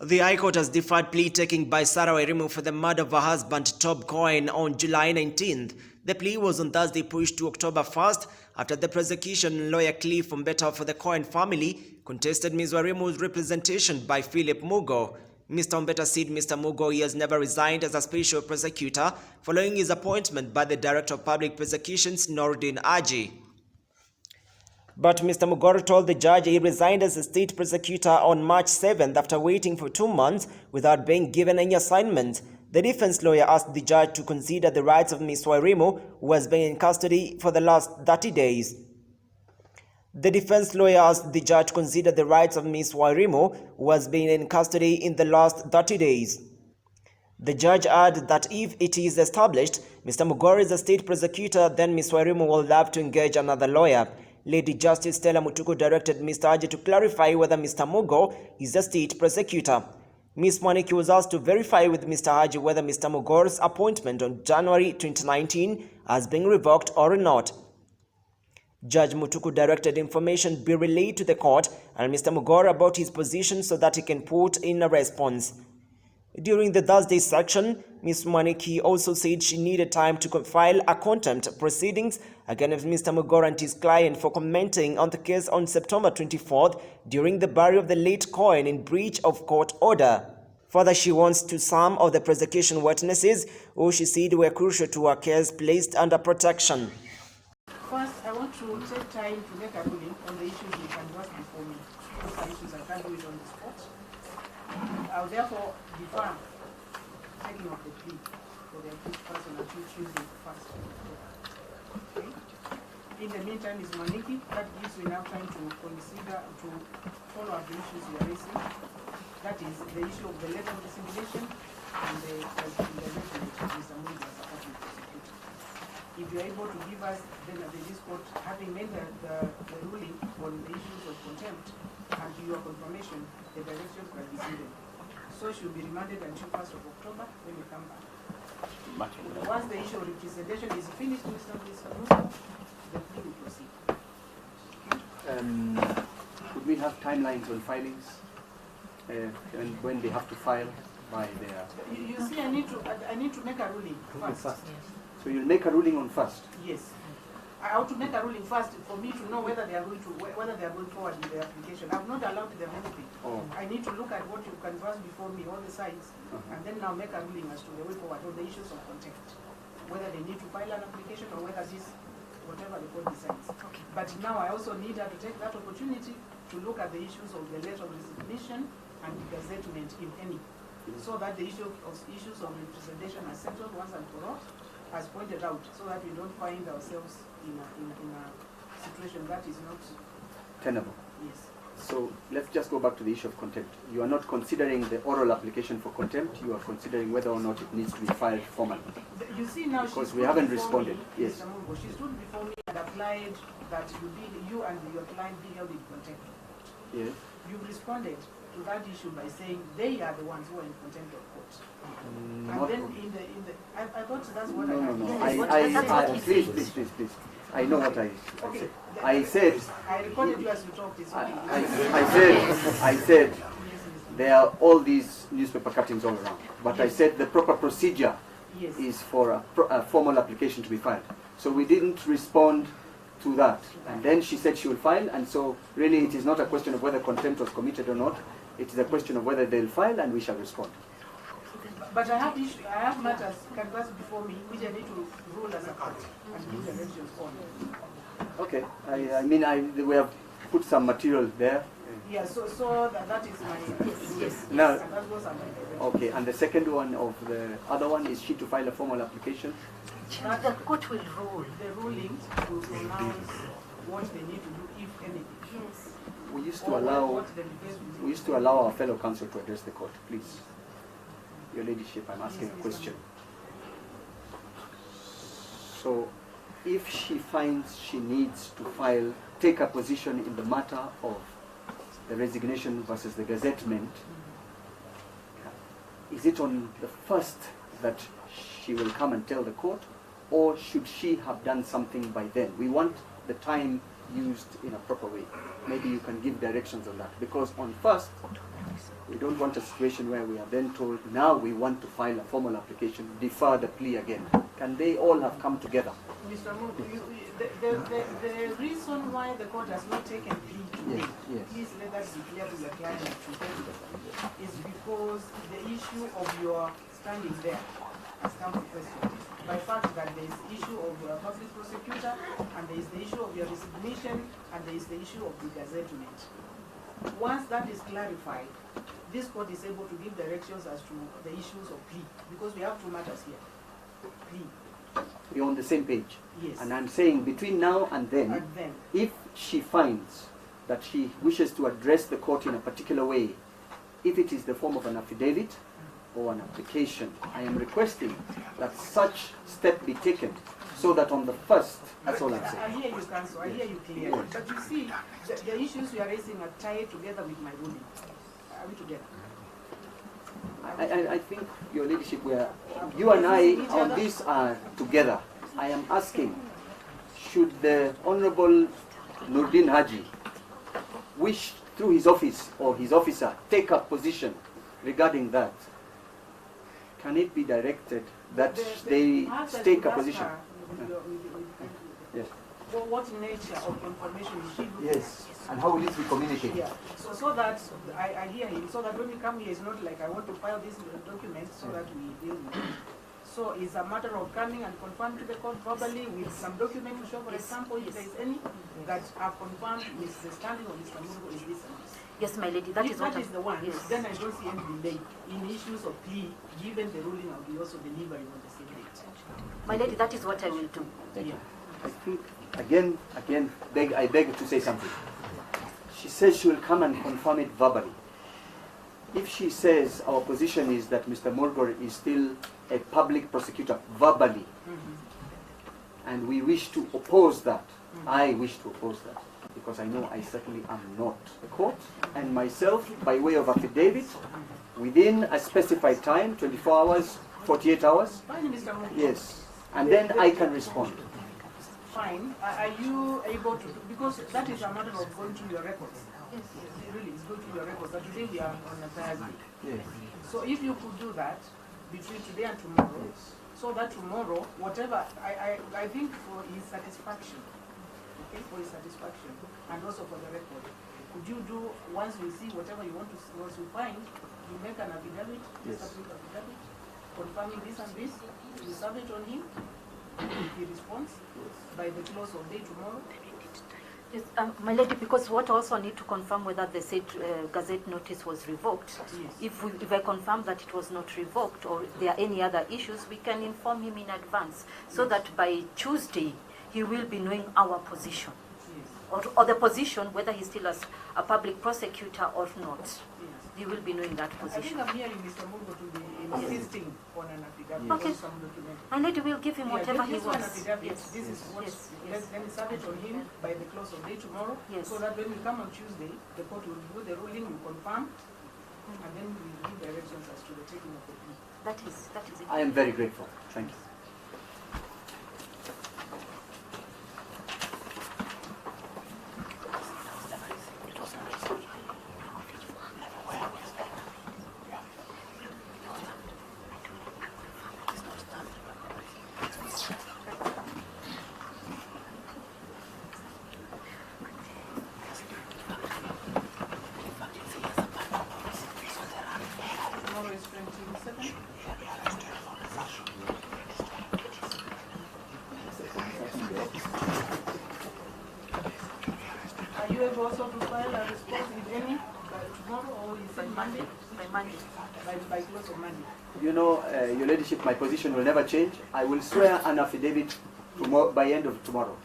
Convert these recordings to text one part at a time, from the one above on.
The High Court has deferred plea-taking by Sarah Wairimu for the murder of her husband Tob Cohen on July 19th. The plea was on Thursday pushed to October 1st after the prosecution lawyer Cliff Ombeta for the Cohen family contested Ms. Wairimu's representation by Philip Murgor. Mr. Ombeta said Mr. Murgor has never resigned as a special prosecutor following his appointment by the Director of Public Prosecutions, Noordin Aji. But Mr. Murgor told the judge he resigned as a state prosecutor on March 7th after waiting for 2 months without being given any assignment. The defense lawyer asked the judge to consider the rights of Ms. Wairimu, who has been in custody for the last 30 days. The defense lawyer asked the judge to consider the rights of Ms. Wairimu, who has been in custody in the last 30 days. The judge added that if it is established Mr. Murgor is a state prosecutor, then Ms. Wairimu will have to engage another lawyer. Lady Justice Stella Mutuku directed Mr. Aji to clarify whether Mr. Murgor is a state prosecutor. Ms. Mwaniki was asked to verify with Mr. Aji whether Mr. Murgor's appointment on January 2019 has been revoked or not. Judge Mutuku directed information be relayed to the court and Mr. Murgor about his position so that he can put in a response. During the Thursday section, Ms. Mwaniki also said she needed time to file a contempt proceedings against Mr. Murgor and his client for commenting on the case on September 24th during the burial of the late Cohen in breach of court order. Further, she wants to some of the prosecution witnesses who she said were crucial to her case placed under protection. First, I want to take time to make a ruling on the issues you can work before me. Those are issues I can't do it on the spot. I will therefore defer taking of the plea for the accused person until Tuesday 1st of October. Okay? In the meantime, Ms. Mwaniki, that gives you enough time to consider, to follow up the issues you are raising. That is the issue of the letter of resignation and the resignation of Mr. Murgor as a public prosecutor. If you are able to give us, then this court, having made the ruling on the issues of contempt and to your confirmation, the directions were decided. So she will be remanded until 1st of October when you come back. Once the issue of representation is finished, Mr. Murgor, the plea will proceed. Would we have timelines on filings and when they have to file by their... You see, I need to make a ruling first. So you'll make a ruling on first? Yes. I have to make a ruling first for me to know whether they are going forward with the application. I've not allowed them anything. Oh. I need to look at what you canvass before me, all the sides, and then now make a ruling as to the way forward on the issues of contempt. Whether they need to file an application or whether this, whatever the court decides. Okay. But now I also need her to take that opportunity to look at the issues of the letter of resignation and the gazettement, if any, so that the issues of representation are settled once and for all, as pointed out, so that we don't find ourselves in a situation that is not tenable. Yes. So let's just go back to the issue of contempt. You are not considering the oral application for contempt, you are considering whether or not it needs to be filed formally. You see now, because we haven't responded. Yes. Mr. Murgor, she stood before me and applied that you and your client be held in contempt. Yes. You responded to that issue by saying they are the ones who are in contempt of court. And then I thought that's what I please. I know what I said. I said. I recorded you as you talked. I said there are all these newspaper cuttings all around. But yes. I said the proper procedure yes. is for a formal application to be filed. So we didn't respond to that. And then she said she will file, and so really it is not a question of whether contempt was committed or not. It is a question of whether they'll file, and we shall respond. But I have matters canvassed before me which I need to rule as a court and give directions on. Okay. I mean, we have put some material there. Yeah, so that is my... Yes. Now, and that goes under my okay, and the second one of the other one, is she to file a formal application? The court will rule. The rulings will pronounce what they need to do, if anything. Yes. We used to allow our fellow counsel to address the court, please. Your Ladyship, I'm asking a question. So, if she finds she needs to take a position in the matter of the resignation versus the gazettement, is it on the first that she will come and tell the court, or should she have done something by then? We want the time used in a proper way. Maybe you can give directions on that, because on first, We don't want a situation where we are then told, now we want to file a formal application, defer the plea again. Can they all have come together? Mr. Murgor, the reason why the court has not taken plea today, please let that be clear to the client today, is because the issue of your standing there has come to question. By fact that there is the issue of your public prosecutor, and there is the issue of your resignation, and there is the issue of the gazettement. Once that is clarified, this court is able to give directions as to the issues of plea, because we have two matters here. Plea. We're on the same page. Yes. And I'm saying between now and then, if she finds that she wishes to address the court in a particular way, if it is the form of an affidavit or an application, I am requesting that such step be taken so that on the first, that's all I'm saying. I hear you, Counsel. I hear you clearly. But you see, the issues we are raising are tied together with my ruling. Are we together? I think, Your Ladyship, you and I on this are together. I am asking, should the Honorable Nurdin Haji wish through his office or his officer take a position regarding that, can it be directed that they take a position? Yes. What nature of information is she looking Yes. And how will it be communicated? Yeah. So that I hear him, so that when we come here, it's not like I want to file this document so that we deal with it. So it's a matter of coming and confirming to the court verbally with some document to show, for example, if there is any that are confirmed with the standing of Mr. Murgor is this and this. Yes, my lady, that if is that what is the one, yes. then I don't see any delay in issues of plea, given the ruling I'll be also delivering on the same date. My lady, that is what I will do. Yeah. I think, again, I beg to say something. She says she will come and confirm it verbally. If she says our position is that Mr. Murgor is still a public prosecutor verbally, and we wish to oppose that, I wish to oppose that, because I know I certainly am not. The court and myself, by way of affidavit, within a specified time, 24 hours, 48 hours, Fine, Mr. Murgor. yes, and then I can respond. Fine. Are you able to, because that is a matter of going through your records. Yes. Really, it's going through your records. But today we are on a Thursday. Yes. So if you could do that between today and tomorrow, so that tomorrow, whatever, I think for his satisfaction, okay, for his satisfaction, and also for the record, could you do, once we see whatever you want to, once you find, you make an affidavit, Yes. submit affidavit, confirming this and this, you serve it on him, if he responds, by the close of day tomorrow. Yes, my lady, because what I also need to confirm whether the said gazette notice was revoked. Yes. If I confirm that it was not revoked or if there are any other issues, we can inform him in advance so that by Tuesday he will be knowing our position. Yes. Or the position, whether he's still as a public prosecutor or not. Yes. He will be knowing that I think position. I'm hearing Mr. Murgor to be insisting on an affidavit Okay. or some document. My lady will give him whatever he this one wants. affidavit, Yes. this is what, Yes. Yes. then serve it on him by the close of day tomorrow, Yes. so that when we come on Tuesday, the court will review the ruling, will confirm, and then we will give directions as to the taking of the plea. That is it. I am very grateful. Thank you. Tomorrow is 22nd. Are you able also to file a response with any by tomorrow, or is it Monday? By Monday. By close of Monday. You know, Your Ladyship, my position will never change. I will swear an affidavit tomorrow, by end of tomorrow.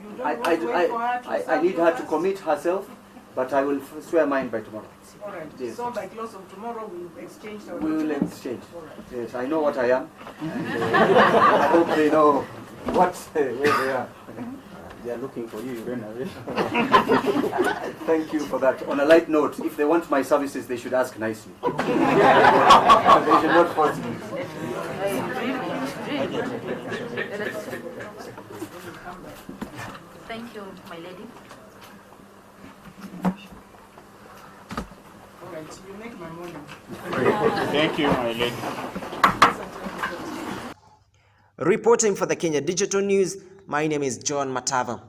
You don't want to wait for her to I serve need you her to first? commit herself, but I will swear mine by tomorrow. All right. Yes. So by close of tomorrow, we'll exchange our We will documents? exchange. All right. Yes, I know what I am. And, I hope they know where they are. They are looking for you, you ran away. Thank you for that. On a light note, if they want my services, they should ask nicely. They should not force me. Thank you, my lady. All right. right. You make my morning. Thank you, my lady. Reporting for the Kenya Digital News, my name is John Matava.